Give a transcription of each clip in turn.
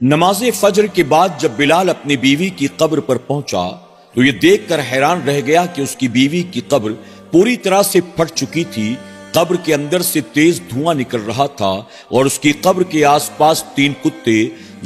نماز فجر کے بعد جب بلال اپنی بیوی کی قبر پر پہنچا تو یہ دیکھ کر حیران رہ گیا کہ اس کی بیوی کی قبر پوری طرح سے پھٹ چکی تھی۔ قبر کے اندر سے تیز دھواں نکل رہا تھا اور اس کی قبر کے آس پاس 3 کتے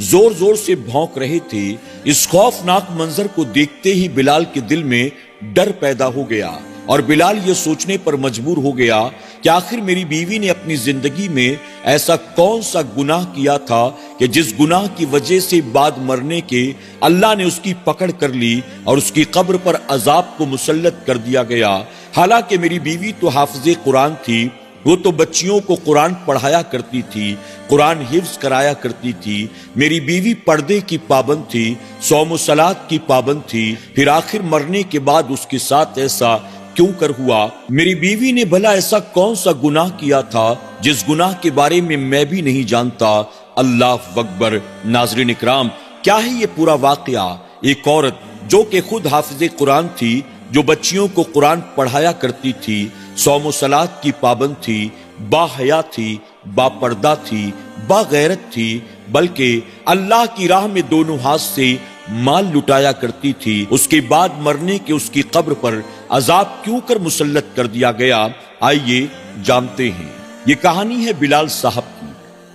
زور زور سے بھونک رہے تھے۔ اس خوفناک منظر کو دیکھتے ہی بلال کے دل میں ڈر پیدا ہو گیا اور بلال یہ سوچنے پر مجبور ہو گیا کہ آخر میری بیوی نے اپنی زندگی میں ایسا کون سا گناہ کیا تھا کہ جس گناہ کی وجہ سے بعد مرنے کے اللہ نے اس کی پکڑ کر لی اور اس کی قبر پر عذاب کو مسلط کر دیا گیا۔ حالانکہ میری بیوی تو حافظ قرآن تھی، وہ تو بچیوں کو قرآن پڑھایا کرتی تھی، قرآن حفظ کرایا کرتی تھی۔ میری بیوی پردے کی پابند تھی، صوم و صلات کی پابند تھی، پھر آخر مرنے کے بعد اس کے ساتھ ایسا کیوں کر ہوا؟ میری بیوی نے بھلا ایسا کون سا گناہ کیا تھا جس گناہ کے بارے میں بھی نہیں جانتا؟ اللہ اکبر۔ ناظرین اکرام، کیا ہے یہ پورا واقعہ؟ ایک عورت جو کہ خود حافظ قرآن تھی، جو بچیوں کو قرآن پڑھایا کرتی تھی، صوم و صلات کی پابند تھی، با حیا تھی، با پردہ تھی، با غیرت تھی، بلکہ اللہ کی راہ میں دونوں ہاتھ سے مال لٹایا کرتی تھی، اس کے بعد مرنے کے اس کی قبر پر عذاب کیوں کر مسلط کر دیا گیا؟ آئیے جانتے ہیں۔ یہ کہانی ہے بلال صاحب کی۔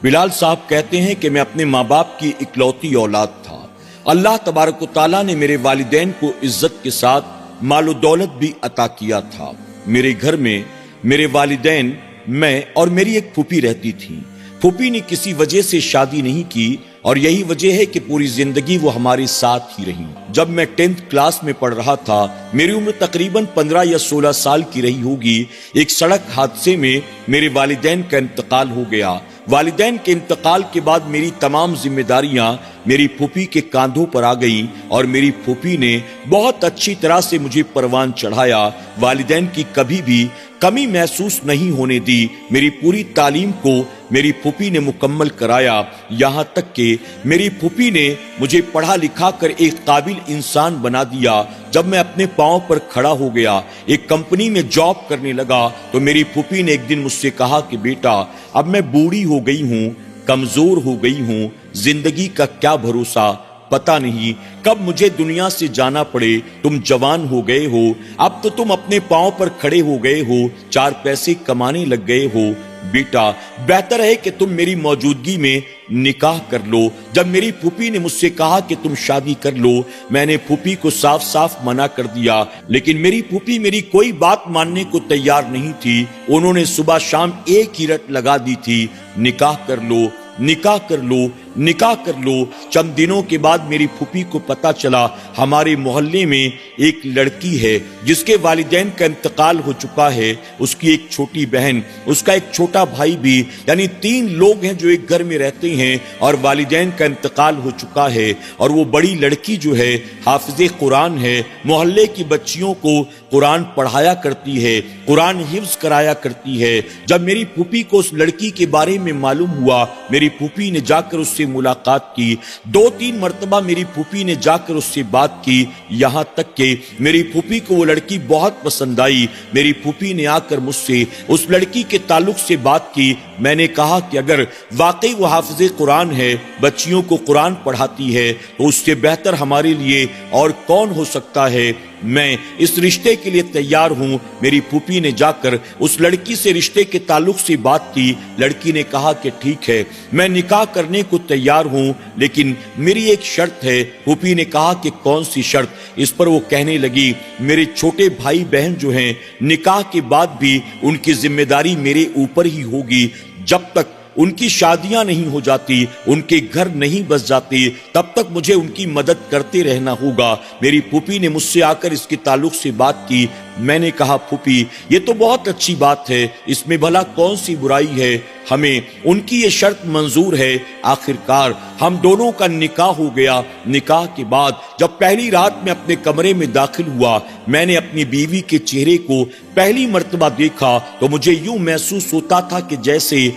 بلال صاحب کہتے ہیں کہ میں اپنے ماں باپ کی اکلوتی اولاد تھا۔ اللہ تبارک و تعالیٰ نے میرے والدین کو عزت کے ساتھ مال و دولت بھی عطا کیا تھا۔ میرے گھر میں میرے والدین، میں اور میری ایک پھوپھی رہتی تھی۔ پھوپھی نے کسی وجہ سے شادی نہیں کی اور یہی وجہ ہے کہ پوری زندگی وہ ہمارے ساتھ ہی رہی۔ جب میں 10th کلاس میں پڑھ رہا تھا، میری عمر تقریباً 15 یا 16 سال کی رہی ہوگی، ایک سڑک حادثے میں میرے والدین کا انتقال ہو گیا۔ والدین کے انتقال کے بعد میری تمام ذمہ داریاں میری پھوپھی کے کاندھوں پر آ گئیں اور میری پھوپھی نے بہت اچھی طرح سے مجھے پروان چڑھایا۔ والدین کی کبھی بھی کمی محسوس نہیں ہونے دی۔ میری پوری تعلیم کو میری پھوپھی نے مکمل کرایا، یہاں تک کہ میری پھوپھی نے مجھے پڑھا لکھا کر ایک قابل انسان بنا دیا۔ جب میں اپنے پاؤں پر کھڑا ہو گیا، ایک کمپنی میں جاب کرنے لگا، تو میری پھوپھی نے ایک دن مجھ سے کہا کہ بیٹا، اب میں بوڑھی ہو گئی ہوں، کمزور ہو گئی ہوں، زندگی کا کیا بھروسہ، پتہ نہیں کب مجھے دنیا سے جانا پڑے۔ تم جوان ہو گئے ہو، اب تو تم اپنے پاؤں پر کھڑے ہو گئے ہو، 4 پیسے کمانے لگ گئے ہو، بیٹا بہتر ہے کہ تم میری موجودگی میں نکاح کر لو۔ جب میری پھوپھی نے مجھ سے کہا کہ تم شادی کر لو، میں نے پھوپھی کو صاف صاف منع کر دیا، لیکن میری پھوپھی میری کوئی بات ماننے کو تیار نہیں تھی۔ انہوں نے صبح شام ایک ہی رٹ لگا دی تھی، نکاح کر لو، نکاح کر لو، نکاح کر لو۔ چند دنوں کے بعد میری پھوپھی کو پتا چلا ہمارے محلے میں ایک لڑکی ہے جس کے والدین کا انتقال ہو چکا ہے، اس کی ایک چھوٹی بہن، اس کا ایک چھوٹا بھائی بھی، یعنی 3 لوگ ہیں جو ایک گھر میں رہتے ہیں اور والدین کا انتقال ہو چکا ہے۔ اور وہ بڑی لڑکی جو ہے حافظ قرآن ہے، محلے کی بچیوں کو قرآن پڑھایا کرتی ہے، قرآن حفظ کرایا کرتی ہے۔ جب میری پھوپھی کو اس لڑکی کے بارے میں معلوم ہوا، میری پھوپھی نے جا کر اس سے ملاقات کی۔ 2-3 مرتبہ میری پھوپھی نے جا کر اس سے بات کی، یہاں تک کہ میری پھوپھی کو وہ لڑکی بہت پسند آئی۔ میری پھوپھی نے آ کر مجھ سے اس لڑکی کے تعلق سے بات کی۔ میں نے کہا کہ اگر واقعی وہ حافظ قرآن ہے، بچیوں کو قرآن پڑھاتی ہے، تو اس سے بہتر ہمارے لیے اور کون ہو سکتا ہے؟ میں اس رشتے کے لیے تیار ہوں۔ میری پھوپھی نے جا کر اس لڑکی سے رشتے کے تعلق سے بات کی۔ لڑکی نے کہا کہ ٹھیک ہے، میں نکاح کرنے کو تیار ہوں، لیکن میری ایک شرط ہے۔ پھوپھی نے کہا کہ کون سی شرط؟ اس پر وہ کہنے لگی، میرے چھوٹے بھائی بہن جو ہیں، نکاح کے بعد بھی ان کی ذمہ داری میرے اوپر ہی ہوگی۔ جب تک ان کی شادیاں نہیں ہو جاتی، ان کے گھر نہیں بس جاتے، تب تک مجھے ان کی مدد کرتے رہنا ہوگا۔ میری پھوپھی نے مجھ سے آ کر اس کے تعلق سے بات کی۔ میں نے کہا پھوپھی، یہ تو بہت اچھی بات ہے، اس میں بھلا کون سی برائی ہے؟ ہمیں ان کی یہ شرط منظور ہے۔ آخرکار ہم دونوں کا نکاح ہو گیا۔ نکاح کے بعد جب پہلی رات میں اپنے کمرے میں داخل ہوا، میں نے اپنی بیوی کے چہرے کو پہلی مرتبہ دیکھا تو مجھے یوں محسوس ہوتا تھا کہ جیسے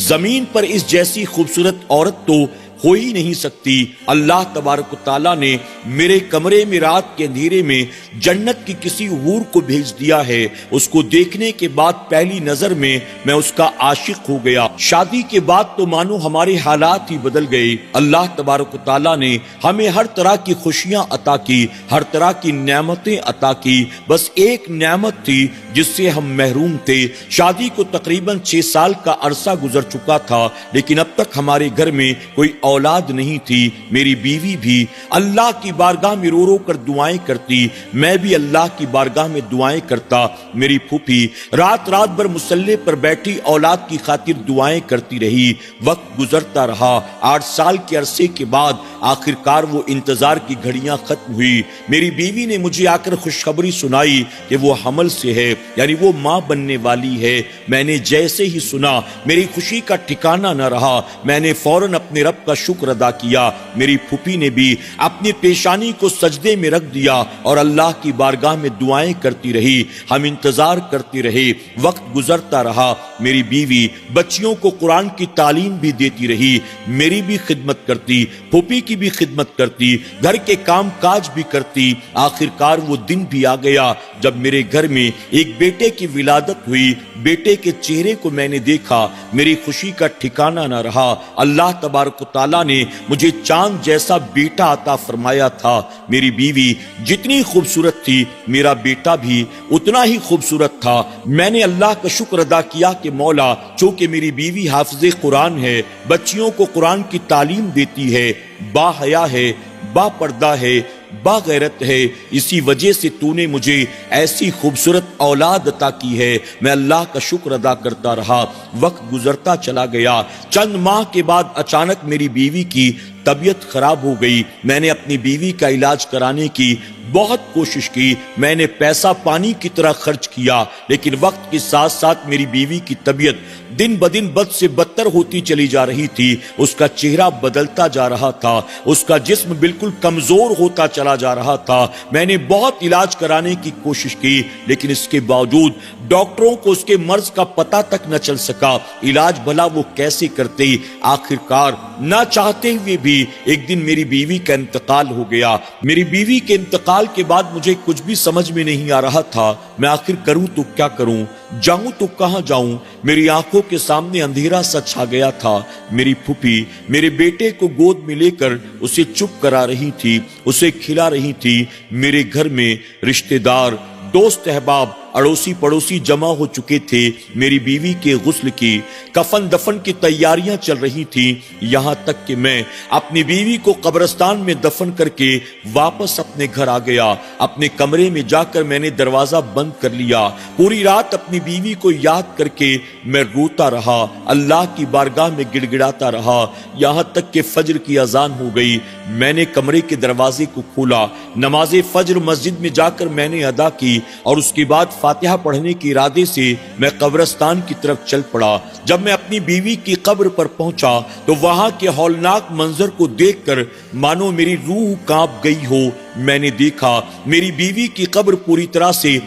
زمین پر اس جیسی خوبصورت عورت تو ہو ہی نہیں سکتی۔ اللہ تبارک و تعالیٰ نے میرے کمرے میں رات کے اندھیرے میں جنت کی کسی حور کو بھیج دیا ہے۔ اس کو دیکھنے کے بعد پہلی نظر میں اس کا عاشق ہو گیا۔ شادی کے بعد تو مانو ہمارے حالات ہی بدل گئے۔ اللہ تبارک و تعالیٰ نے ہمیں ہر طرح کی خوشیاں عطا کی، ہر طرح کی نعمتیں عطا کی، بس ایک نعمت تھی جس سے ہم محروم تھے۔ شادی کو تقریباً 6 سال کا عرصہ گزر چکا تھا، لیکن اب تک ہمارے گھر میں کوئی اولاد نہیں تھی۔ میری بیوی بھی اللہ کی بارگاہ میں رو رو کر دعائیں کرتی، میں بھی اللہ کی بارگاہ میں دعائیں کرتا۔ میری پھوپھی رات رات بھر مصلے پر بیٹھی اولاد کی خاطر دعائیں کرتی رہی۔ وقت گزرتا رہا۔ 8 سال کے عرصے کے بعد آخر کار وہ انتظار کی گھڑیاں ختم ہوئی۔ میری بیوی نے مجھے آ کر خوشخبری سنائی کہ وہ حمل سے ہے، یعنی وہ ماں بننے والی ہے۔ میں نے جیسے ہی سنا میری خوشی کا ٹھکانہ نہ رہا۔ میں نے فوراً اپنے رب کا شکر ادا کیا۔ میری پھوپھی نے بھی اپنی پیشانی کو سجدے میں رکھ دیا اور اللہ کی بارگاہ میں دعائیں کرتی رہی۔ ہم انتظار کرتے رہے۔ وقت گزرتا رہا۔ میری بیوی بچیوں کو قرآن کی تعلیم بھی دیتی رہی، میری بھی خدمت کرتی، پھوپھی کی بھی خدمت کرتی، گھر کے کام کاج بھی کرتی۔ آخر کار وہ دن بھی آ گیا جب میرے گھر میں ایک بیٹے کی ولادت ہوئی۔ بیٹے کے چہرے کو میں نے دیکھا، میری خوشی کا ٹھکانہ نہ رہا۔ اللہ تبارک و تعالیٰ نے مجھے چاند جیسا بیٹا عطا فرمایا تھا۔ میری بیوی جتنی خوبصورت تھی، میرا بیٹا بھی اتنا ہی خوبصورت تھا۔ میں نے اللہ کا شکر ادا کیا کہ مولا، چونکہ میری بیوی حافظ قرآن ہے، بچیوں کو قرآن کی تعلیم دیتی ہے، با حیا ہے، با پردہ ہے، با غیرت ہے، اسی وجہ سے تو نے مجھے ایسی خوبصورت اولاد عطا کی ہے۔ میں اللہ کا شکر ادا کرتا رہا۔ وقت گزرتا چلا گیا۔ چند ماہ کے بعد اچانک میری بیوی کی طبیعت خراب ہو گئی۔ میں نے اپنی بیوی کا علاج کرانے کی بہت کوشش کی، میں نے پیسہ پانی کی طرح خرچ کیا، لیکن وقت کے ساتھ ساتھ میری بیوی کی طبیعت دن بدن بد سے بدتر ہوتی چلی جا رہی تھی۔ اس کا چہرہ بدلتا جا رہا تھا، اس کا جسم بالکل کمزور ہوتا چلا جا رہا تھا۔ میں نے بہت علاج کرانے کی کوشش کی، لیکن اس کے باوجود ڈاکٹروں کو اس کے مرض کا پتہ تک نہ چل سکا۔ علاج بھلا وہ کیسے کرتے؟ آخر کار نہ چاہتے ہوئے بھی ایک دن میری بیوی کا انتقال ہو گیا۔ میری بیوی کے انتقال کے بعد مجھے کچھ بھی سمجھ میں نہیں آ رہا تھا، میں آخر کروں تو کیا کروں، جاؤں تو کہاں جاؤں؟ میری آنکھوں کے سامنے اندھیرا سا چھا گیا تھا۔ میری پھوپھی میرے بیٹے کو گود میں لے کر اسے چپ کرا رہی تھی، اسے کھلا رہی تھی۔ میرے گھر میں رشتہ دار، دوست احباب، اڑوسی پڑوسی جمع ہو چکے تھے۔ میری بیوی کے غسل کی، کفن دفن کی تیاریاں چل رہی تھیں، یہاں تک کہ میں اپنی بیوی کو قبرستان میں دفن کر کے واپس اپنے گھر آ گیا۔ اپنے کمرے میں جا کر میں نے دروازہ بند کر لیا۔ پوری رات اپنی بیوی کو یاد کر کے میں روتا رہا، اللہ کی بارگاہ میں گڑ گڑاتا رہا، یہاں تک کہ فجر کی اذان ہو گئی۔ میں نے کمرے کے دروازے کو کھولا، نماز فجر مسجد میں جا کر میں نے ادا کی اور اس کے بعد فاتحہ پڑھنے کے ارادے سے میں قبرستان کی طرف چل پڑا۔ جب میں اپنی بیوی کی قبر پر پہنچا تو وہاں کے ہولناک منظر کو دیکھ کر مانو میری روح کانپ گئی ہو۔ میں نے دیکھا میری بیوی کی قبر پوری طرح سے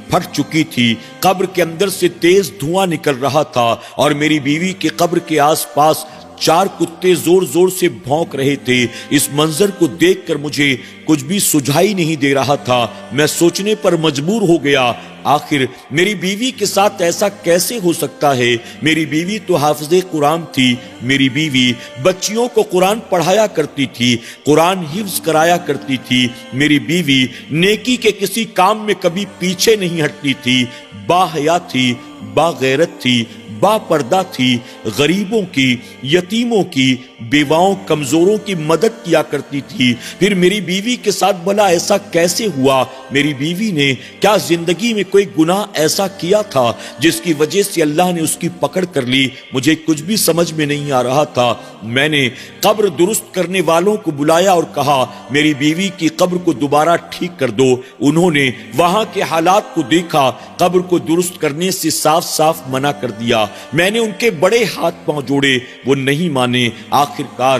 پھٹ چکی تھی، قبر کے اندر سے تیز دھواں نکل رہا تھا اور میری بیوی کی قبر کے آس پاس 4 کتے زور زور سے بھونک رہے تھے۔ اس منظر کو دیکھ کر مجھے کچھ بھی سجھائی نہیں دے رہا تھا۔ میں سوچنے پر مجبور ہو گیا، آخر میری بیوی کے ساتھ ایسا کیسے ہو سکتا ہے؟ میری بیوی تو حافظ قرآن تھی، میری بیوی بچیوں کو قرآن پڑھایا کرتی تھی، قرآن حفظ کرایا کرتی تھی، میری بیوی نیکی کے کسی کام میں کبھی پیچھے نہیں ہٹتی تھی، با حیا تھی، با غیرت تھی، با پردہ تھی، غریبوں کی، یتیموں کی، بیواؤں کمزوروں کی مدد کیا کرتی تھی۔ پھر میری بیوی کے ساتھ بھلا ایسا کیسے ہوا؟ میری بیوی نے کیا زندگی میں کوئی گناہ ایسا کیا تھا جس کی وجہ سے اللہ نے اس کی پکڑ کر لی؟ مجھے کچھ بھی سمجھ میں نہیں آ رہا تھا۔ میں نے قبر درست کرنے والوں کو بلایا اور کہا میری بیوی کی قبر کو دوبارہ ٹھیک کر دو۔ انہوں نے وہاں کے حالات کو دیکھا، قبر کو درست کرنے سے صاف صاف منع کر دیا۔ میں نے ان کے بڑے ہاتھ پاؤں جوڑے، وہ نہیں مانے۔ آخر کار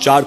4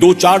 2-4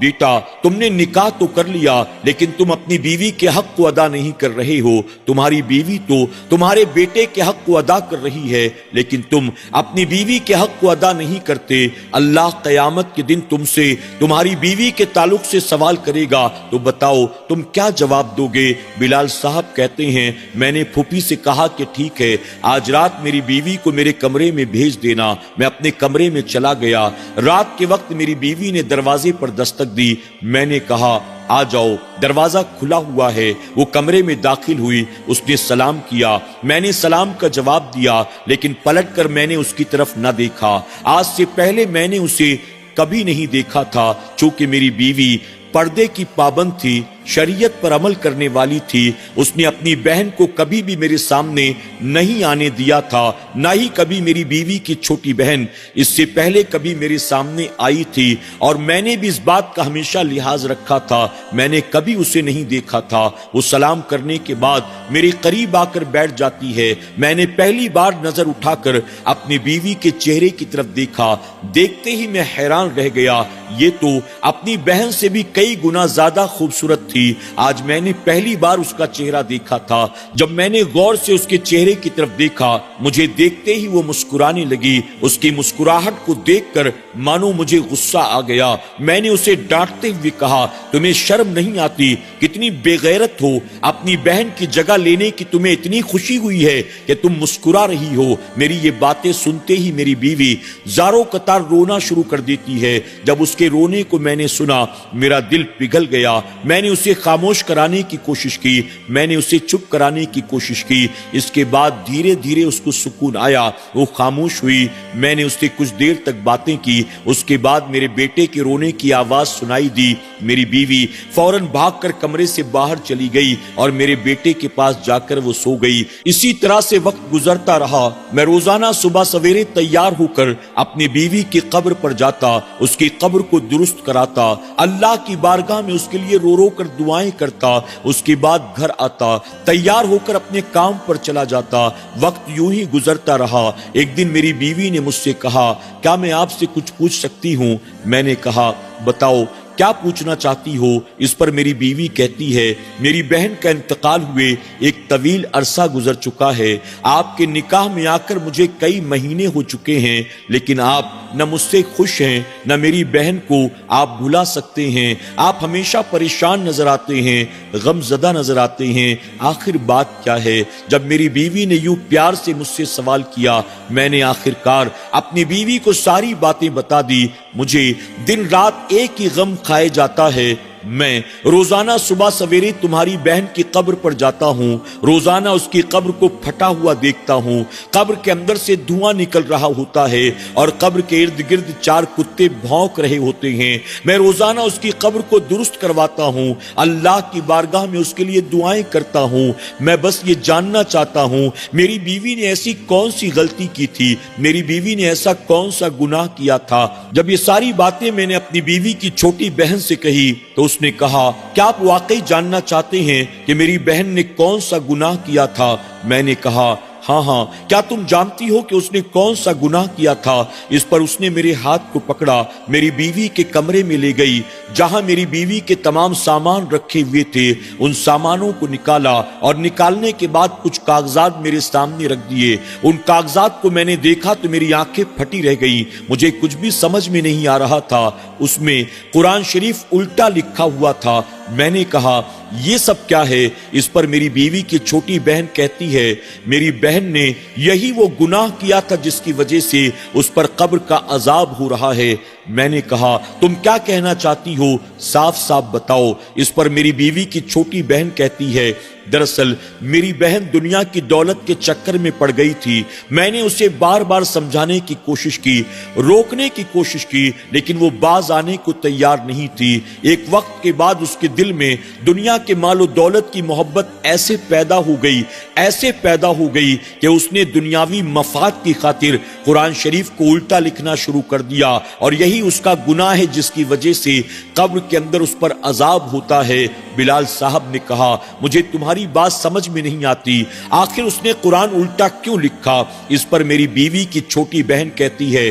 بیٹا تم نے نکاح تو کر لیا لیکن تم اپنی بیوی کے حق کو ادا نہیں کر رہے ہو. تمہاری بیوی تو تمہارے بیٹے کے حق کو ادا کر رہی ہے لیکن تم اپنی بیوی کے حق کو ادا نہیں کرتے. اللہ قیامت کے دن تم سے تمہاری بیوی کے تعلق سے سوال کرے گا تو بتاؤ تم کیا جواب دو گے؟ بلال صاحب کہتے ہیں میں نے پھوپھی سے کہا کہ ٹھیک ہے آج رات میری بیوی کو میرے کمرے میں بھیج دینا. میں اپنے کمرے میں چلا گیا. رات کے وقت میری بیوی نے دروازے پر دستک دی. میں نے کہا آ جاؤ. دروازہ کھلا ہوا ہے. وہ کمرے میں داخل ہوئی. اس نے سلام کیا. میں نے سلام کا جواب دیا لیکن پلٹ کر میں نے اس کی طرف نہ دیکھا. آج سے پہلے میں نے اسے کبھی نہیں دیکھا تھا. چونکہ میری بیوی پردے کی پابند تھی، شریعت پر عمل کرنے والی تھی، اس نے اپنی بہن کو کبھی بھی میرے سامنے نہیں آنے دیا تھا. نہ ہی کبھی میری بیوی کی چھوٹی بہن اس سے پہلے کبھی میرے سامنے آئی تھی اور میں نے بھی اس بات کا ہمیشہ لحاظ رکھا تھا. میں نے کبھی اسے نہیں دیکھا تھا. وہ سلام کرنے کے بعد میرے قریب آ کر بیٹھ جاتی ہے. میں نے پہلی بار نظر اٹھا کر اپنی بیوی کے چہرے کی طرف دیکھا. دیکھتے ہی میں حیران رہ گیا. یہ تو اپنی بہن سے بھی کئی گنا زیادہ خوبصورت تھی. آج میں نے پہلی بار اس کا چہرہ دیکھا تھا. جب میں نے غور سے اس کے چہرے کی طرف دیکھا مجھے دیکھتے ہی وہ مسکرانے لگی. اس کی مسکراہٹ کو دیکھ کر مانو مجھے غصہ آ گیا. میں نے اسے ڈانٹتے ہوئے کہا تمہیں شرم نہیں آتی؟ کتنی بے غیرت ہو. اپنی بہن کی جگہ لینے کی تمہیں اتنی خوشی ہوئی ہے کہ تم مسکرا رہی ہو. میری یہ باتیں سنتے ہی میری بیوی زاروں قطار رونا شروع کر دیتی ہے. جب اس کے رونے کو میں نے سنا میرا دل پگھل گیا. میں نے اسے خاموش کرانے کی کوشش کی. میں نے اسے چپ کرانے کی کوشش کی. اس کے بعد دھیرے دھیرے اس کو سکون آیا. وہ خاموش ہوئی. میں نے اس سے کچھ دیر تک باتیں کی. اس کے بعد میرے بیٹے کے رونے کی آواز سنائی دی. میری بیوی فوراً بھاگ کر کمرے سے باہر چلی گئی اور میرے بیٹے کے پاس جا کر وہ سو گئی. اسی طرح سے وقت گزرتا رہا. میں روزانہ صبح سویرے تیار ہو کر اپنی بیوی کی قبر پر جاتا. اس کی قبر کو درست کراتا. اللہ کی بارگاہ میں اس کے لیے رو رو کر دعائیں کرتا. اس کے بعد گھر آتا. تیار ہو کر اپنے کام پر چلا جاتا. وقت یوں ہی گزرتا رہا. ایک دن میری بیوی نے مجھ سے کہا کیا میں آپ سے کچھ پوچھ سکتی ہوں؟ میں نے کہا بتاؤ کیا پوچھنا چاہتی ہو؟ اس پر میری بیوی کہتی ہے میری بہن کا انتقال ہوئے ایک طویل عرصہ گزر چکا ہے. آپ کے نکاح میں آ کر مجھے کئی مہینے ہو چکے ہیں لیکن آپ نہ مجھ سے خوش ہیں نہ میری بہن کو آپ بھلا سکتے ہیں. آپ ہمیشہ پریشان نظر آتے ہیں، غم زدہ نظر آتے ہیں. آخر بات کیا ہے؟ جب میری بیوی نے یوں پیار سے مجھ سے سوال کیا میں نے آخرکار اپنی بیوی کو ساری باتیں بتا دی. مجھے دن رات ایک ہی غم کھائے جاتا ہے. میں روزانہ صبح سویرے تمہاری بہن کی قبر پر جاتا ہوں. روزانہ اس کی قبر کو پھٹا ہوا دیکھتا ہوں. قبر کے اندر سے دھواں نکل رہا ہوتا ہے اور قبر کے ارد گرد 4 کتے بھونک رہے ہوتے ہیں. میں روزانہ اس کی قبر کو درست کرواتا ہوں. اللہ کی بارگاہ میں اس کے لیے دعائیں کرتا ہوں. میں بس یہ جاننا چاہتا ہوں میری بیوی نے ایسی کون سی غلطی کی تھی، میری بیوی نے ایسا کون سا گناہ کیا تھا. جب یہ ساری باتیں میں نے اپنی بیوی کی چھوٹی بہن سے کہی تو اس نے کہا کیا آپ واقعی جاننا چاہتے ہیں کہ میری بہن نے کون سا گناہ کیا تھا؟ میں نے کہا ہاں. کیا تم جانتی ہو کہ اس نے کون سا گناہ کیا تھا؟ اس پر اس نے میرے ہاتھ کو پکڑا، میری بیوی کے کمرے میں لے گئی جہاں میری بیوی کے تمام سامان رکھے ہوئے تھے. ان سامانوں کو نکالا اور نکالنے کے بعد کچھ کاغذات میرے سامنے رکھ دیے. ان کاغذات کو میں نے دیکھا تو میری آنکھیں پھٹی رہ گئی. مجھے کچھ بھی سمجھ میں نہیں آ رہا تھا. اس میں قرآن شریف الٹا لکھا ہوا تھا. میں نے کہا یہ سب کیا ہے؟ اس پر میری بیوی کی چھوٹی بہن کہتی ہے میری بہن نے یہی وہ گناہ کیا تھا جس کی وجہ سے اس پر قبر کا عذاب ہو رہا ہے. میں نے کہا تم کیا کہنا چاہتی ہو؟ صاف صاف بتاؤ. اس پر میری بیوی کی چھوٹی بہن کہتی ہے دراصل میری بہن دنیا کی دولت کے چکر میں پڑ گئی تھی. میں نے اسے بار بار سمجھانے کی کوشش کی، روکنے کی کوشش کی لیکن وہ باز آنے کو تیار نہیں تھی. ایک وقت کے بعد اس کے دل میں دنیا کے مال و دولت کی محبت ایسے پیدا ہو گئی کہ اس نے دنیاوی مفاد کی خاطر قرآن شریف کو الٹا لکھنا شروع کر دیا اور یہی اس کا گناہ ہے جس کی وجہ سے قبر کے اندر اس پر عذاب ہوتا ہے. بلال صاحب نے کہا مجھے تمہاری بات سمجھ میں نہیں آتی، آخر اس نے قرآن الٹا کیوں لکھا؟ اس پر میری بیوی کی چھوٹی بہن کہتی ہے